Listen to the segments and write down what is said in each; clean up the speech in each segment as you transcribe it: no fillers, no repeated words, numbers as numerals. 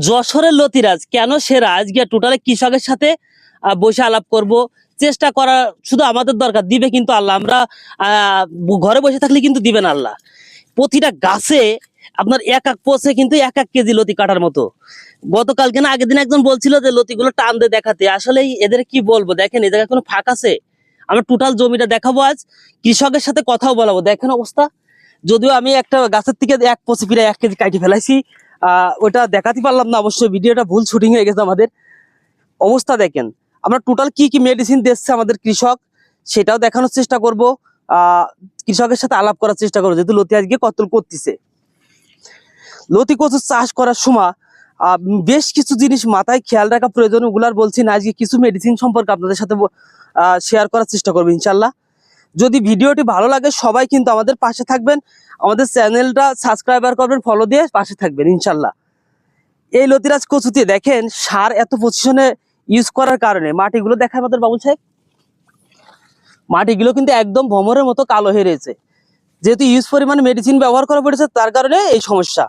যশোরের লতিরাজ কেন সেরা, আজকে টোটালি কৃষকের সাথে বসে আলাপ করব, চেষ্টা করা শুধু আমাদের দরকার, দিবে কিন্তু আল্লাহ। আমরা ঘরে বসে থাকলে কিন্তু দিবেন আল্লাহ। প্রতিটা গাছে আপনার এক এক পোষে কিন্তু এক এক কেজি লতি কাটার মতো। গতকালকে না আগের দিন একজন বলছিল যে লতিগুলো টান দিয়ে দেখাতে, আসলে এদের কি বলবো, দেখেন এই জায়গায় কোনো ফাঁক আছে? আমরা টোটাল জমিটা দেখাবো, আজ কৃষকের সাথে কথাও বলাবো। দেখেন অবস্থা, যদিও আমি একটা গাছের থেকে এক পচে প্রায় 1 কেজি কাটি ফেলাইছি, ওটা দেখাতে পারলাম না, অবশ্যই ভিডিওটা ভুল শুটিং হয়ে গেছে আমাদের। অবস্থা দেখেন, আমরা টোটাল কি কি মেডিসিন দিচ্ছে আমাদের কৃষক, সেটাও দেখানোর চেষ্টা করব। কৃষকের সাথে আলাপ করার চেষ্টা করবো, যেহেতু লতি আজকে কতল করতেছে। লতি কচু চাষ করার সময় বেশ কিছু জিনিস মাথায় খেয়াল রাখা প্রয়োজন, ওগুলার বলছি না, আজকে কিছু মেডিসিন সম্পর্কে আপনাদের সাথে শেয়ার করার চেষ্টা করবো ইনশাল্লাহ। যদি ভিডিওটি ভালো লাগে সবাই কিন্তু আমাদের পাশে থাকবেন, আমাদের চ্যানেলটা সাবস্ক্রাইবার করবেন, ফলো দিয়ে পাশে থাকবেন ইনশাল্লাহ। এই লতিরাজ কচুতে দেখেন সার এত পজিশনে ইউজ করার কারণে মাটিগুলো দেখায় আমাদের বাবুল সাহেব, মাটিগুলো কিন্তু একদম ভমরের মতো কালো হয়ে রয়েছে, যেহেতু ইউজ পরিমাণে মেডিসিন ব্যবহার করা পড়েছে, তার কারণে এই সমস্যা।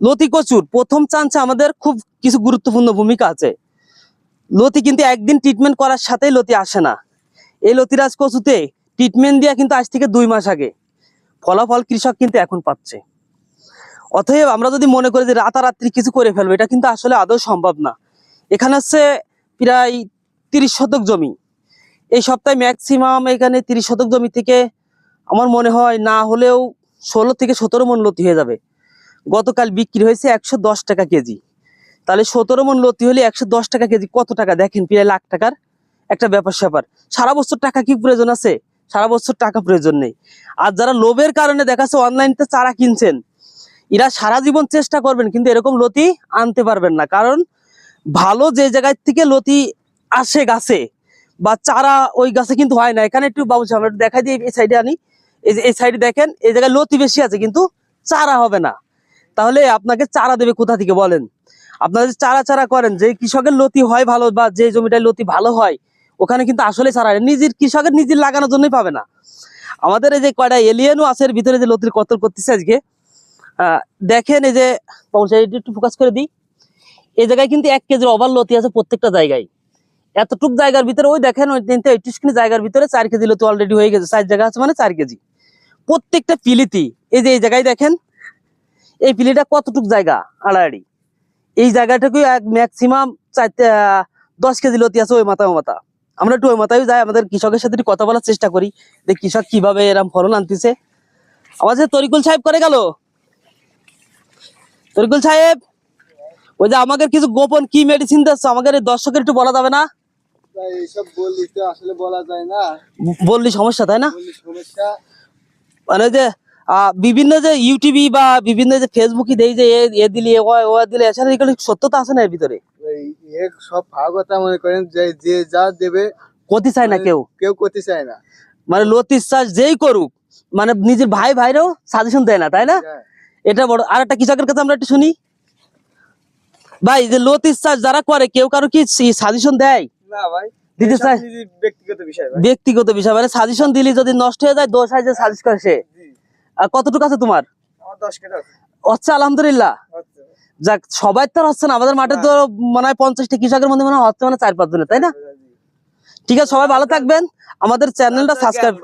লতি কচুর প্রথম চান্সে আমাদের খুব কিছু গুরুত্বপূর্ণ ভূমিকা আছে। লতি কিন্তু একদিন ট্রিটমেন্ট করার সাথেই লতি আসে না। এই লতিরাজ কচুতে ট্রিটমেন্ট দেওয়া কিন্তু আজ থেকে 2 মাস আগে, ফলাফল কৃষক কিন্তু এখন পাচ্ছে। অতএব আমরা যদি মনে করি যে রাতারাত্রি কিছু করে ফেলবো, এটা কিন্তু আসলে আদৌ সম্ভব না। এখানে হচ্ছে প্রায় 30 শতক জমি, এই সপ্তাহে ম্যাক্সিমাম এখানে 30 শতক জমি থেকে আমার মনে হয় না হলেও 16 থেকে 17 মন লতি হয়ে যাবে। গতকাল বিক্রি হয়েছে 110 টাকা কেজি, তাহলে 17 মন লতি হলে 110 টাকা কেজি, কত টাকা দেখেন, প্রায় লাখ টাকার একটা ব্যাপার স্যাপার। সারা বছর টাকা কি প্রয়োজন আছে? সারা বছর টাকা প্রয়োজন নেই। আর যারা লোভের কারণে দেখাচ্ছে অনলাইনতে চারা কিনছেন, এরা সারা জীবন চেষ্টা করবেন কিন্তু এরকম লতি আনতে পারবেন না, কারণ ভালো যে জায়গায় থেকে লতি আসে গাছে বা চারা ওই গাছে কিন্তু হয় না। এখানে একটু বাবু আমরা একটু দেখাই দিই, এই সাইডে আনি, এই সাইডে দেখেন, এই জায়গায় লতি বেশি আছে কিন্তু চারা হবে না। তাহলে আপনাকে চারা দেবে কোথা থেকে বলেন? আপনারা যে চারা করেন, যে কৃষকের লতি হয় ভালো বা যে জমিটায় লতি ভালো হয়, ওখানে কিন্তু আসলে চারা নিজের কৃষকের নিজের লাগানোর জন্যই পাবে না। আমাদের এই যে কয়টা এলিয়েনও আছে এর ভিতরে যে লতির কতল করতেছে আজকে, দেখেন এই যে একটু ফোকাস করে দিই, এই জায়গায় কিন্তু 1 কেজির ওভার লতি আছে প্রত্যেকটা জায়গায়। এতটুক জায়গার ভিতরে ওই দেখেন ওই 38 জায়গার ভিতরে 4 কেজি লতি অলরেডি হয়ে গেছে, 4 জায়গা আছে মানে 4 কেজি প্রত্যেকটা পিলিতি। এই যে এই জায়গায় দেখেন, এই পিলিটা কতটুক জায়গা আড়াআড়ি, এই জায়গাটাকে ম্যাক্সিমাম 10 কেজি লতি আছে ওই মাথা ও মাথা। আমরা একটু ওই মাথায় যাই, আমাদের কৃষকের সাথে একটু কথা বলার চেষ্টা করি যে কৃষক কিভাবে এরকম ফলন আনতেছে। আমার যে তরিকুল সাহেব করে গেল, তরিকুল সাহেব ওই যে আমাদের কিছু গোপন কি মেডিসিন দিচ্ছে আমাদের এই দর্শকের একটু বলা যাবে না? এইসব বললি তো আসলে বলা যায় না, বললি সমস্যা, তাই না? সমস্যা। মানে যে বিভিন্ন যে ইউটিউবে বা বিভিন্ন যে ফেসবুকে দেই যে এ দিলি ও দিলে, এছাড়া এগুলো সত্যতা আছে না এর ভিতরে? সব ভাগতা মনে করেন যে যে যা দেবে করতে চায় না কেউ, কেউ করতে চায় না। মানে লতির চাষ যেই করুক, মানে নিজের ভাইরাও সাজেশন দেয় না, তাই না? এটা বড়। আর একটা কৃষকের কাছে আমরা একটু শুনি, ভাই যে লতির চাষ যারা করে কেউ কারো কি সাজেশন দেয়? না ভাই, দিতে চায় ব্যক্তিগত বিষয় ভাই। ব্যক্তিগত বিষয়, মানে সাজেশন দিলি যদি নষ্ট হয়ে যায়, দোষ হয় যে সাজেস্ট করে সে। আর কতটুকু আছে তোমার? আমার 10 কেজি আছে। হচ্ছে আলহামদুলিল্লাহ। যাক, সবাই তো আর হচ্ছে না, আমাদের মাঠে তো মনে হয় 50টি কৃষকের মধ্যে মনে হয় হচ্ছে মানে 4-5 জনের, তাই না? ঠিক আছে, সবাই ভালো থাকবেন, আমাদের চ্যানেলটা সাবস্ক্রাইব